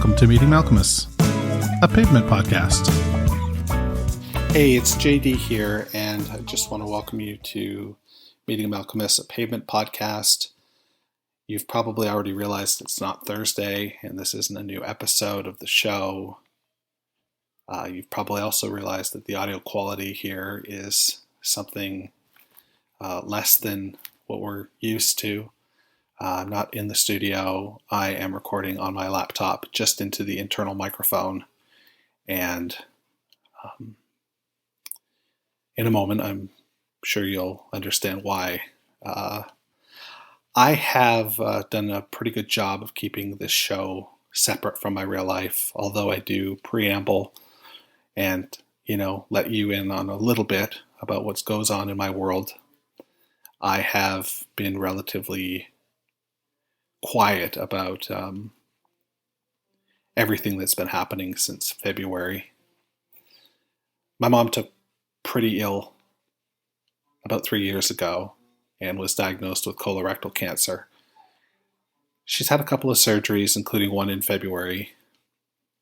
welcome to Meeting Malcolmus, a pavement podcast. Hey, it's JD here, and I just want to welcome you to Meeting Malcolmus, a pavement podcast. You've probably already realized it's not Thursday, and this isn't a new episode of the show. You've probably also realized that the audio quality here is something less than what we're used to. I'm not in the studio. I am recording on my laptop just into the internal microphone. And in a moment, I'm sure you'll understand why. I have done a pretty good job of keeping this show separate from my real life, although I do preamble and, let you in on a little bit about what goes on in my world. I have been relatively quiet about everything that's been happening since February. My mom took pretty ill about 3 years ago and was diagnosed with colorectal cancer. She's had a couple of surgeries, including one in February,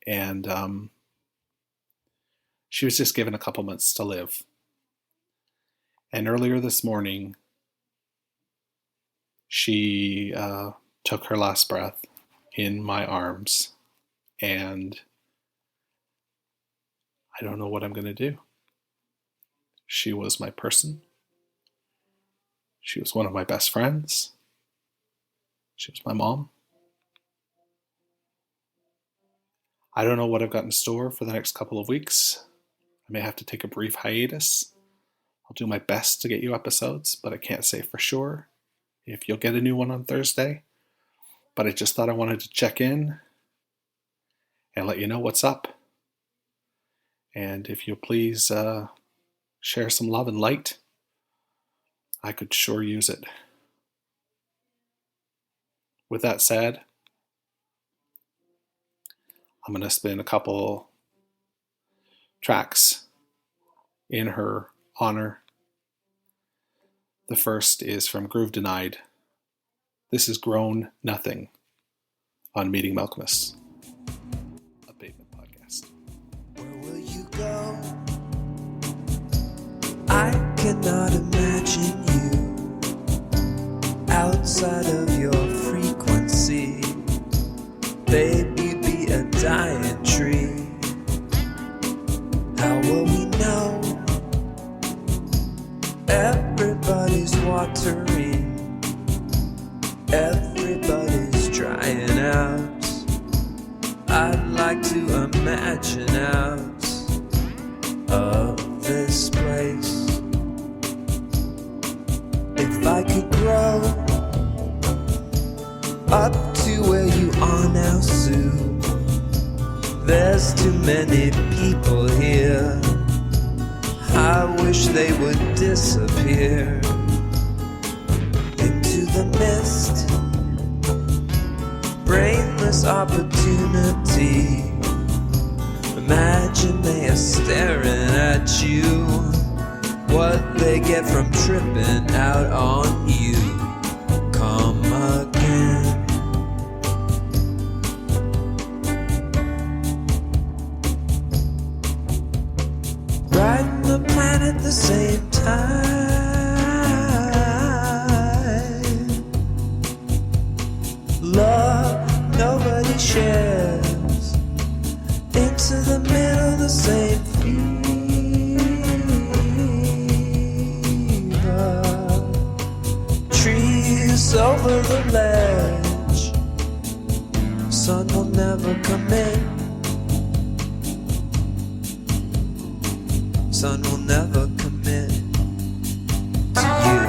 and she was just given a couple months to live. And earlier this morning, she took her last breath in my arms, and I don't know what I'm going to do. She was my person. She was one of my best friends. She was my mom. I don't know what I've got in store for the next couple of weeks. I may have to take a brief hiatus. I'll do my best to get you episodes, but I can't say for sure if you'll get a new one on Thursday. But I just thought I wanted to check in and let you know what's up. And if you'll please share some love and light, I could sure use it. With that said, I'm going to spin a couple tracks in her honor. The first is from Groove Denied. This is Grown Nothing on Meeting Malcolmus, a pavement podcast. Where will you go? I cannot imagine you outside of your frequency. Baby, be a dying tree. How will we know? Everybody's watering. Everybody's trying out. I'd like to imagine out of this place. If I could grow up to where you are now, Sue. There's too many people here. I wish they would disappear into the mist. Brainless opportunity. Imagine they are staring at you. What they get from tripping out on you. Come again. Riding the planet the same time. Love nobody shares. Into the middle the same fever. Trees over the ledge. Sun will never come in. Sun will never commit to you.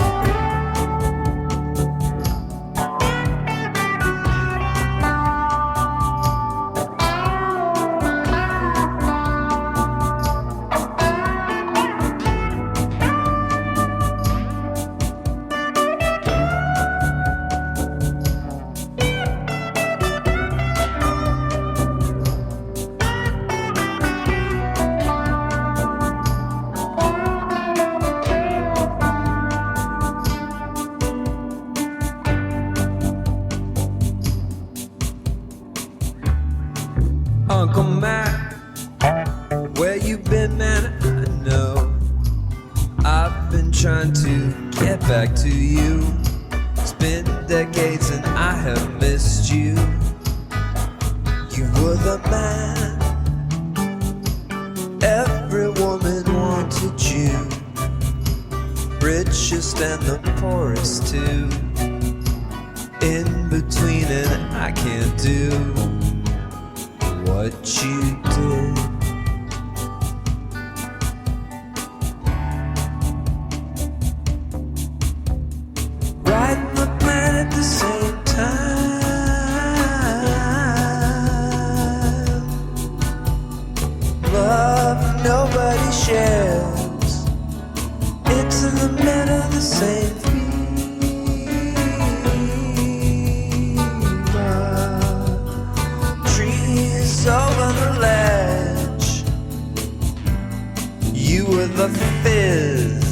trying to get back to you. It's been decades and I have missed you. You were the man every woman wanted you. Richest and the poorest too. In between and I can't do what you did. Riding the planet at the same time. Love nobody shares. It's in the middle of the same fever. Trees over the ledge. You were the fizz.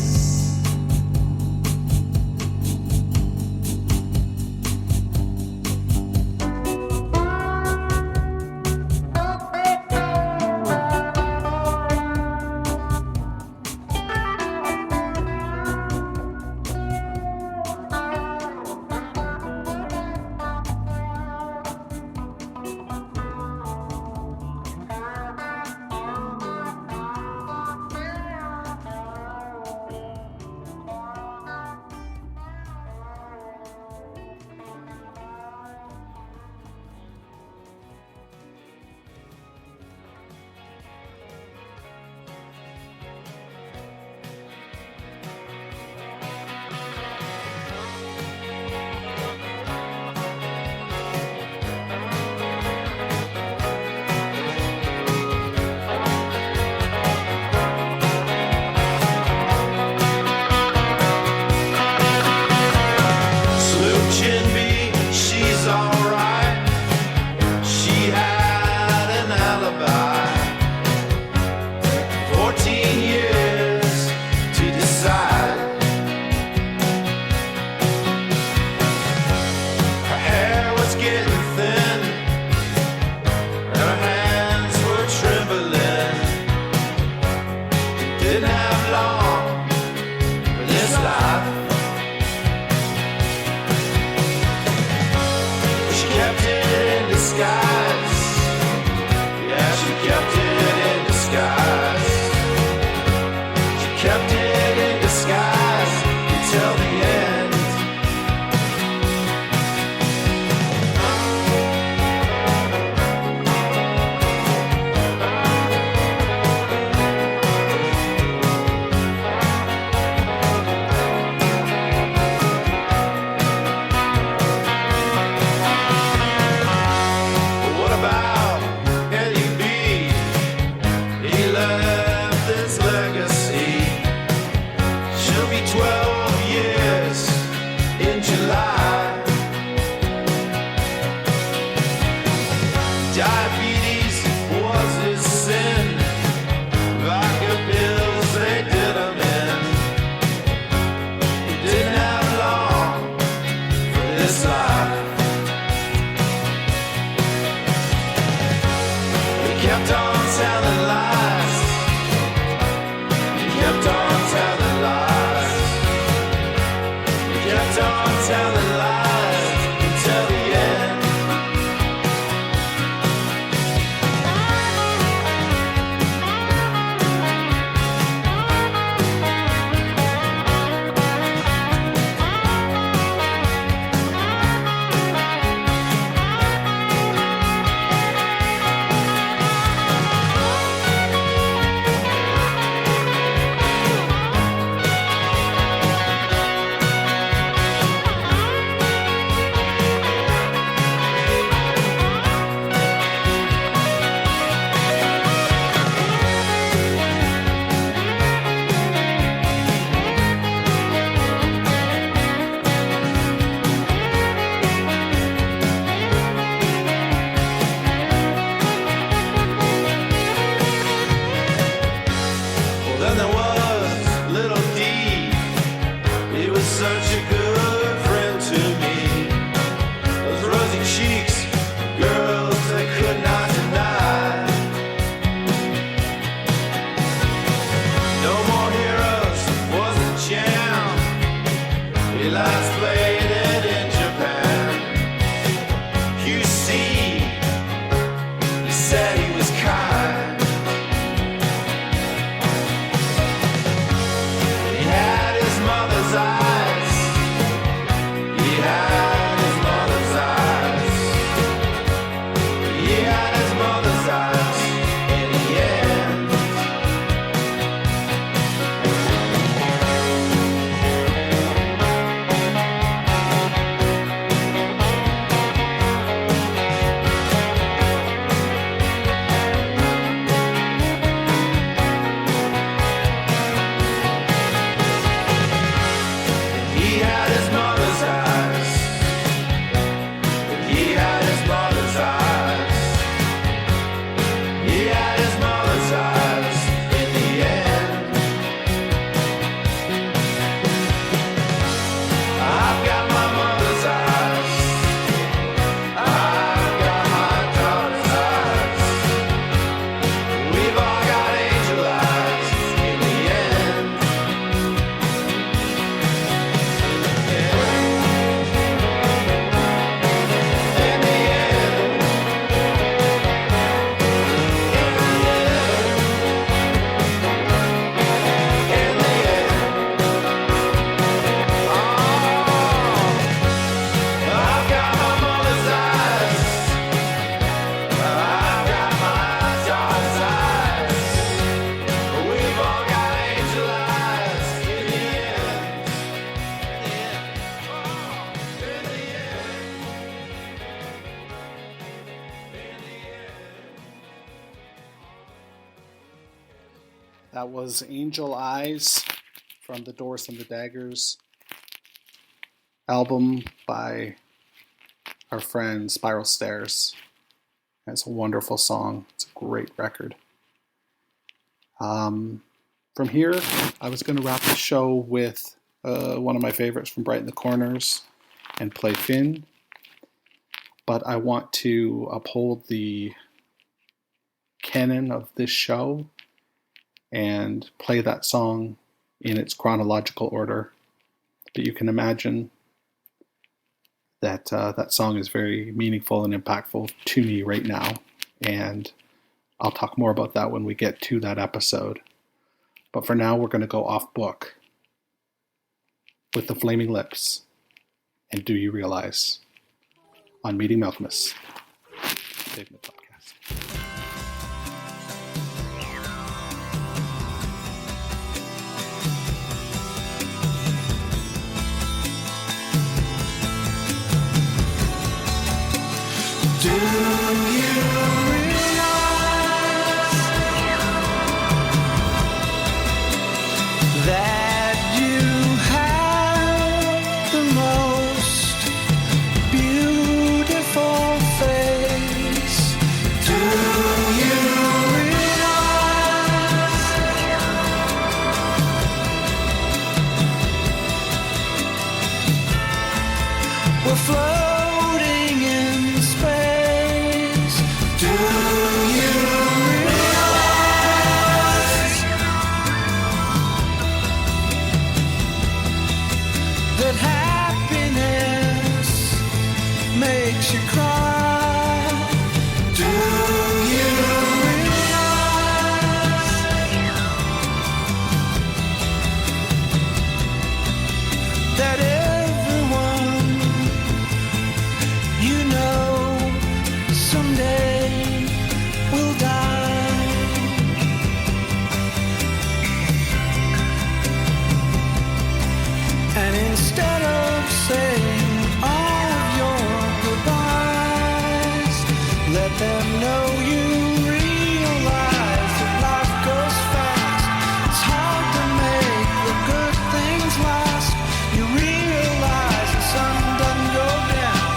Telling lies. That was Angel Eyes from the Doors and the Daggers album by our friend Spiral Stairs. It's a wonderful song. It's a great record. From here, I was going to wrap the show with one of my favorites from Brighten the Corners and play Finn. But I want to uphold the canon of this show and play that song in its chronological order. But you can imagine that that song is very meaningful and impactful to me right now. And I'll talk more about that when we get to that episode. But for now, we're going to go off book with the Flaming Lips and Do You Realize on Meeting Alchemists. Pavement Podcast. Do you realize that you have the most beautiful face? Do you realize we're floating in space? Do you realize that happiness makes you cry? Do you realize that everyone you know someday will die? And instead of saying all of your goodbyes, let them know you realize that life goes fast. It's hard to make the good things last. You realize the sun doesn't go down.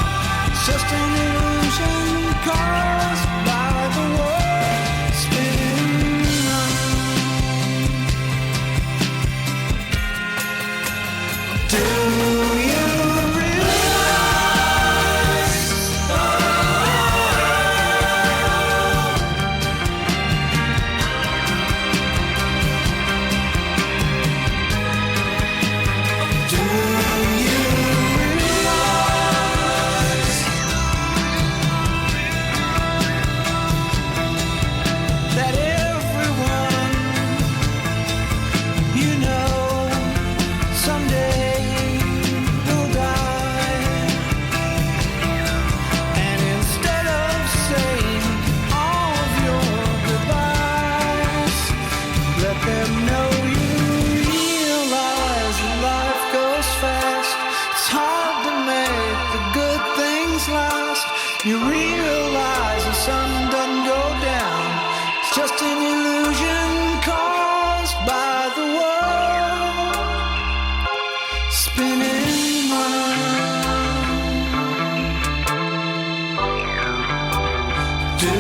It's just an illusion caused by the world spinning round. Do you realize Do you realize that everyone you know someday will die? And instead of saying all of your goodbyes, let them know you realize that life goes fast. It's hard to make the good things last. You realize the sun doesn't go down. It's just an illusion caused by the world spinning round. Do you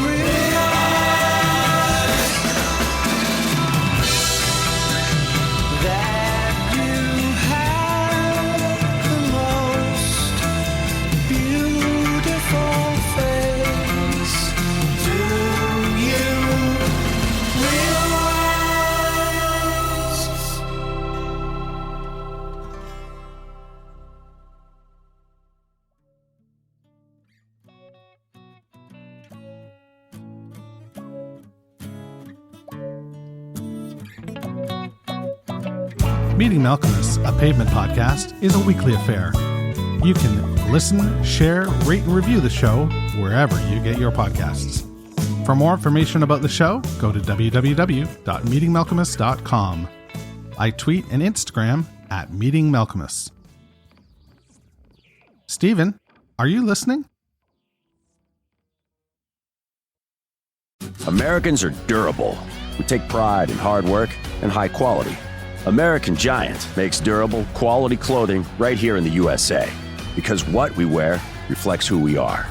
realize that you have the most beautiful face? Do you realize? Meeting Alchemists, a Pavement Podcast, is a weekly affair. You can listen, share, rate, and review the show wherever you get your podcasts. For more information about the show, go to www.meetingmalchemists.com. I tweet and Instagram at Meeting Malcolmus. Steven, are you listening? Americans are durable. We take pride in hard work and high quality. American Giant makes durable, quality clothing right here in the USA, because what we wear reflects who we are.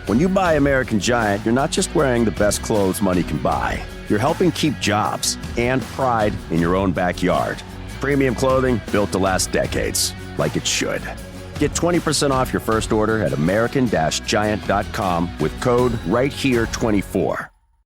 When you buy American Giant, you're not just wearing the best clothes money can buy. You're helping keep jobs and pride in your own backyard. Premium clothing built to last decades, like it should. Get 20% off your first order at American-Giant.com with code RightHere24.